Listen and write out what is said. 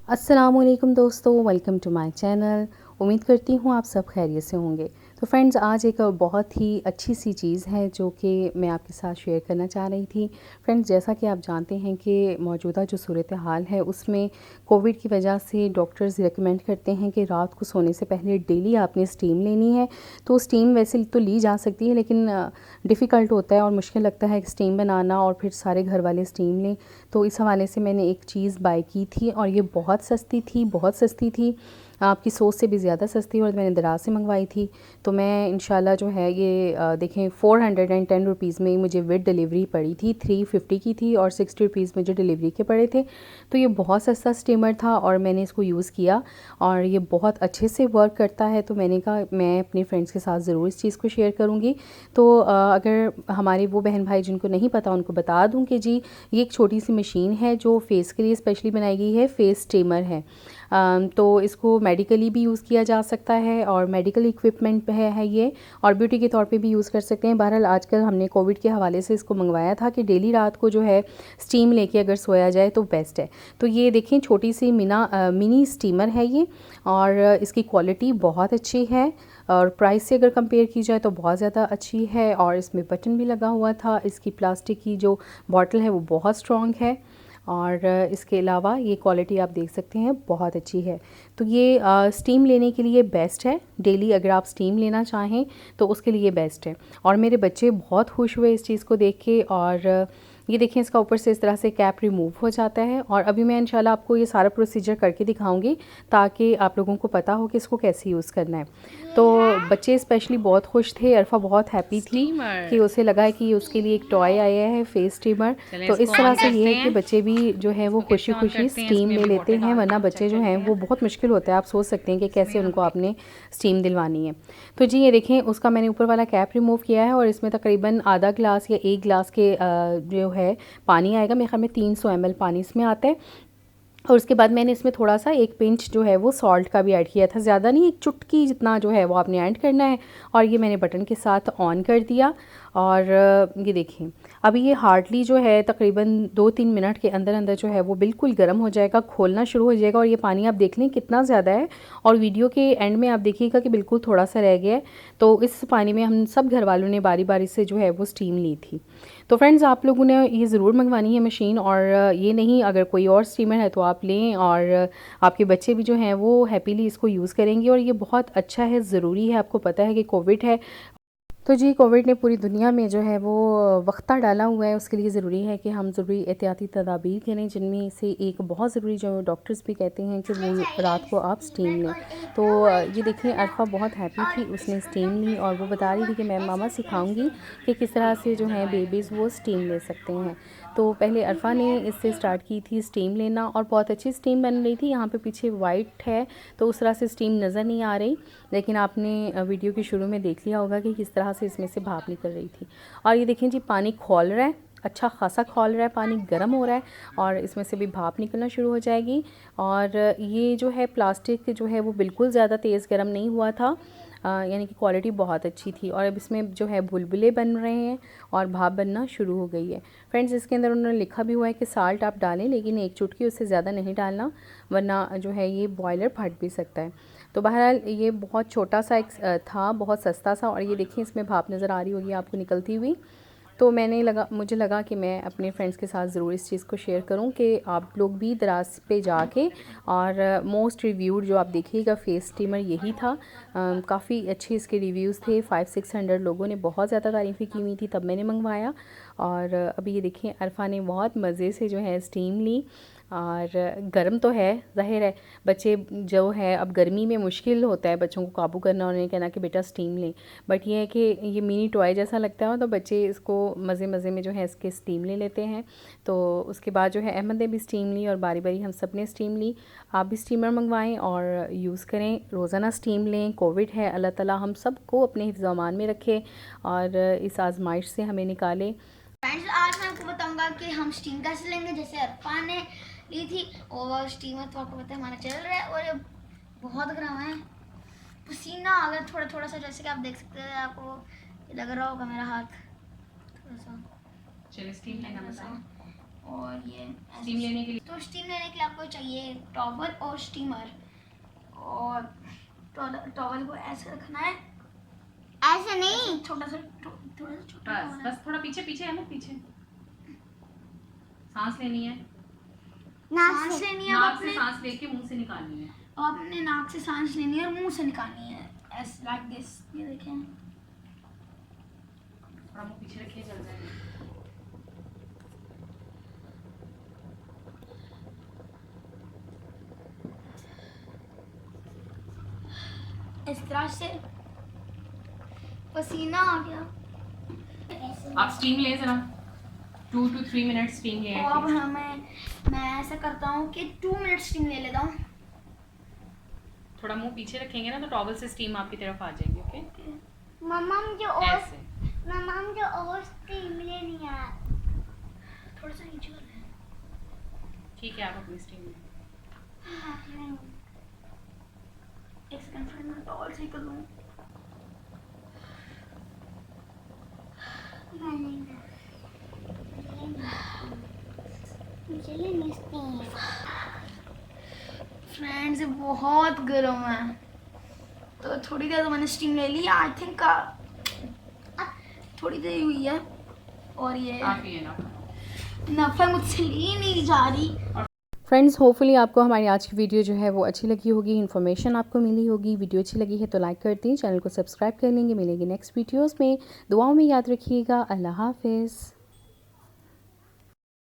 अस्सलाम वालेकुम दोस्तों, वेलकम टू माय चैनल। उम्मीद करती हूँ आप सब खैरियत से होंगे। तो फ्रेंड्स, आज एक बहुत ही अच्छी सी चीज़ है जो कि मैं आपके साथ शेयर करना चाह रही थी। फ्रेंड्स, जैसा कि आप जानते हैं कि मौजूदा जो सूरत हाल है उसमें कोविड की वजह से डॉक्टर्स रिकमेंड करते हैं कि रात को सोने से पहले डेली आपने स्टीम लेनी है। तो स्टीम वैसे तो ली जा सकती है, लेकिन डिफ़िकल्ट होता है और मुश्किल लगता है स्टीम बनाना और फिर सारे घर वाले स्टीम लें। तो इस हवाले से मैंने एक चीज़ बाय की थी और ये बहुत सस्ती थी, आपकी सोच से भी ज़्यादा सस्ती, और मैंने दराज से मंगवाई थी। तो मैं इंशाल्लाह जो है ये देखें 410 रुपीज़ में मुझे विद डिलीवरी पड़ी थी। 350 की थी और 60 रुपीज़ मुझे डिलीवरी के पड़े थे। तो ये बहुत सस्ता स्टीमर था और मैंने इसको यूज़ किया और ये बहुत अच्छे से वर्क करता है। तो मैंने कहा मैं अपने फ्रेंड्स के साथ ज़रूर इस चीज़ को शेयर करूँगी। तो अगर हमारे वो बहन भाई जिनको नहीं पता उनको बता दूँ कि जी ये एक छोटी सी मशीन है जो फेस के लिए स्पेशली बनाई गई है। फेस स्टीमर है। तो इसको मेडिकली भी यूज़ किया जा सकता है और मेडिकल इक्विपमेंट है ये, और ब्यूटी के तौर पे भी यूज़ कर सकते हैं। बहरहाल आजकल हमने कोविड के हवाले से इसको मंगवाया था कि डेली रात को जो है स्टीम लेके अगर सोया जाए तो बेस्ट है। तो ये देखें छोटी सी मिनी स्टीमर है ये, और इसकी क्वालिटी बहुत अच्छी है और प्राइस से अगर कंपेयर की जाए तो बहुत ज़्यादा अच्छी है। और इसमें बटन भी लगा हुआ था। इसकी प्लास्टिक की जो बॉटल है वो बहुत स्ट्रॉन्ग है और इसके अलावा ये क्वालिटी आप देख सकते हैं बहुत अच्छी है। तो ये स्टीम लेने के लिए बेस्ट है। डेली अगर आप स्टीम लेना चाहें तो उसके लिए बेस्ट है। और मेरे बच्चे बहुत खुश हुए इस चीज़ को देख के। और ये देखें इसका ऊपर से इस तरह से कैप रिमूव हो जाता है और अभी मैं इंशाल्लाह आपको ये सारा प्रोसीजर करके दिखाऊंगी ताकि आप लोगों को पता हो कि इसको कैसे यूज़ करना है। तो बच्चे स्पेशली बहुत खुश थे। अरफा बहुत हैप्पी थी कि उसे लगा है कि उसके लिए एक टॉय आया है फेस स्टीमर। तो इस तरह से ये है कि बच्चे भी जो है वो खुशी खुशी स्टीम ले लेते हैं, वरना बच्चे जो हैं वो बहुत मुश्किल होता है। आप सोच सकते हैं कि कैसे उनको आपने स्टीम दिलवानी है। तो जी ये देखें उसका मैंने ऊपर वाला कैप रिमूव किया है और इसमें तकरीबन आधा गिलास या 1 गिलास के जो है पानी आएगा। मेरे ख्याल में 300 ml पानी इसमें आता है। और उसके बाद मैंने इसमें थोड़ा सा 1 पिंच जो है वो सॉल्ट का भी ऐड किया था, ज़्यादा नहीं, एक चुटकी जितना जो है वो आपने ऐड करना है। और ये मैंने बटन के साथ ऑन कर दिया और ये देखें अभी ये हार्डली जो है तकरीबन 2-3 मिनट के अंदर अंदर जो है वो बिल्कुल गर्म हो जाएगा, खोलना शुरू हो जाएगा। और ये पानी आप देख लें कितना ज़्यादा है और वीडियो के एंड में आप देखिएगा कि बिल्कुल थोड़ा सा रह गया है। तो इस पानी में हम सब घर वालों ने बारी बारी से जो है वो स्टीम ली थी। तो फ्रेंड्स, आप लोगों ने ये ज़रूर मंगवानी है मशीन, और ये नहीं अगर कोई और स्टीमर है तो आप लें और आपके बच्चे भी जो हैं वो हैप्पीली इसको यूज़ करेंगे। और ये बहुत अच्छा है, ज़रूरी है। आपको पता है कि कोविड है, तो जी कोविड ने पूरी दुनिया में जो है वो वक्ता डाला हुआ है। उसके लिए ज़रूरी है कि हम ज़रूरी एहतियाती तदाबीर करें, जिनमें से एक बहुत ज़रूरी जो डॉक्टर्स भी कहते हैं कि वो रात को आप स्टीम लें। तो ये देखिए अरफा बहुत हैप्पी थी, उसने स्टीम ली और वो बता रही थी कि मैं मामा सिखाऊंगी कि किस तरह से जो है बेबीज़ वो स्टीम ले सकते हैं। तो पहले अरफा ने इससे स्टार्ट की थी स्टीम लेना और बहुत अच्छी स्टीम बन रही थी। यहाँ पे पीछे वाइट है तो उस तरह से स्टीम नज़र नहीं आ रही, लेकिन आपने वीडियो के शुरू में देख लिया होगा कि किस तरह से इसमें से भाप निकल रही थी। और ये देखें जी पानी खौल रहा है, अच्छा खासा खौल रहा है, पानी गर्म हो रहा है और इसमें से भी भाप निकलना शुरू हो जाएगी। और ये जो है प्लास्टिक जो है वो बिल्कुल ज़्यादा तेज़ गर्म नहीं हुआ था, यानी कि क्वालिटी बहुत अच्छी थी। और अब इसमें जो है बुलबुले बन रहे हैं और भाप बनना शुरू हो गई है। फ्रेंड्स, इसके अंदर उन्होंने लिखा भी हुआ है कि साल्ट आप डालें, लेकिन 1 चुटकी उससे ज़्यादा नहीं डालना, वरना जो है ये बॉयलर फट भी सकता है। तो बहरहाल ये बहुत छोटा सा एक था, बहुत सस्ता सा। और ये देखिए इसमें भाप नज़र आ रही होगी आपको निकलती हुई। तो मुझे लगा कि मैं अपने फ्रेंड्स के साथ ज़रूर इस चीज़ को शेयर करूं कि आप लोग भी दराज पे जाके, और मोस्ट रिव्यूड जो आप देखिएगा फेस स्टीमर यही था। काफ़ी अच्छे इसके रिव्यूज़ थे, 500-600 लोगों ने बहुत ज़्यादा तारीफ़ें की हुई थी, तब मैंने मंगवाया। और अभी ये देखें अरफा ने बहुत मज़े से जो है स्टीम ली। और गर्म तो है, ज़ाहिर है बच्चे जो है अब गर्मी में मुश्किल होता है बच्चों को काबू करना और उन्हें कहना कि बेटा स्टीम लें। बट ये है कि ये मिनी टॉय जैसा लगता है तो बच्चे इसको मज़े मज़े में जो है इसके स्टीम ले लेते हैं। तो उसके बाद जो है अहमद ने भी स्टीम ली और बारी बारी हम सब ने स्टीम ली। आप भी स्टीमर मंगवाएं और यूज़ करें, रोज़ाना स्टीम लें। कोविड है, अल्लाह ताला हम सब को अपने हिफ्ज़-ओ-अमान में रखे और इस आजमाइश से हमें निकाले। फ्रेंड्स, आज मैं आपको बताऊंगा कि हम स्टीम कैसे लेंगे। जैसे अरफा ने ली थी और स्टीमर तो आपको पता है हमारा चल रहा है और ये बहुत गर्म है, पसीना आ गया थोड़ा थोड़ा सा, जैसे कि आप देख सकते हैं। आपको लग रहा होगा मेरा हाथ थोड़ा सा। चलिए स्टीम लेना बताएं। और ये स्टीम लेने के लिए, तो स्टीम लेने के लिए आपको चाहिए टॉवल और स्टीमर, और टॉवल को ऐसे रखना है, ऐसे नहीं, छोटा सा, थोड़ा सा छोटा, बस थोड़ा पीछे पीछे है ना, पीछे सांस लेनी है, सांस लेनी है, नाक से सांस लेके मुंह से निकालनी है, आपने नाक से सांस लेनी है और मुंह से निकालनी है, ऐसे लाइक दिस। ये देखें, थोड़ा मुंह पीछे रखिए, चल जाएगा। इस तरह से पसीना आ गया। आप स्टीम लें जरा, 2 to 3 मिनट स्टीम लें। अब मैं ऐसा करता हूँ कि 2 मिनट स्टीम ले लेता हूँ। थोड़ा मुंह पीछे रखेंगे ना तो टॉवल से स्टीम आपकी तरफ आ जाएगी। ओके मम्मा मुझे और ऐसे स्टीम लेनी है, थोड़ा सा नीचे कर लें। ठीक है, आप अपनी स्टीम लें। एक सेकंड फ्रेंड, मैं टॉवल सही कर लूँ। फ्रेंड्स बहुत गर्म है, तो थोड़ी देर तो मैंने स्टीम ले ली, आई थिंक थोड़ी देर हुई है, और ये नफा मुझसे ली नहीं जा रही। फ्रेंड्स होपफुली आपको हमारी आज की वीडियो जो है वो अच्छी लगी होगी, इन्फॉर्मेशन आपको मिली होगी। वीडियो अच्छी लगी है तो लाइक कर दें, चैनल को सब्सक्राइब कर लेंगे। मिलेंगे नेक्स्ट वीडियोस में, दुआओं में याद रखिएगा। अल्लाह हाफिज़।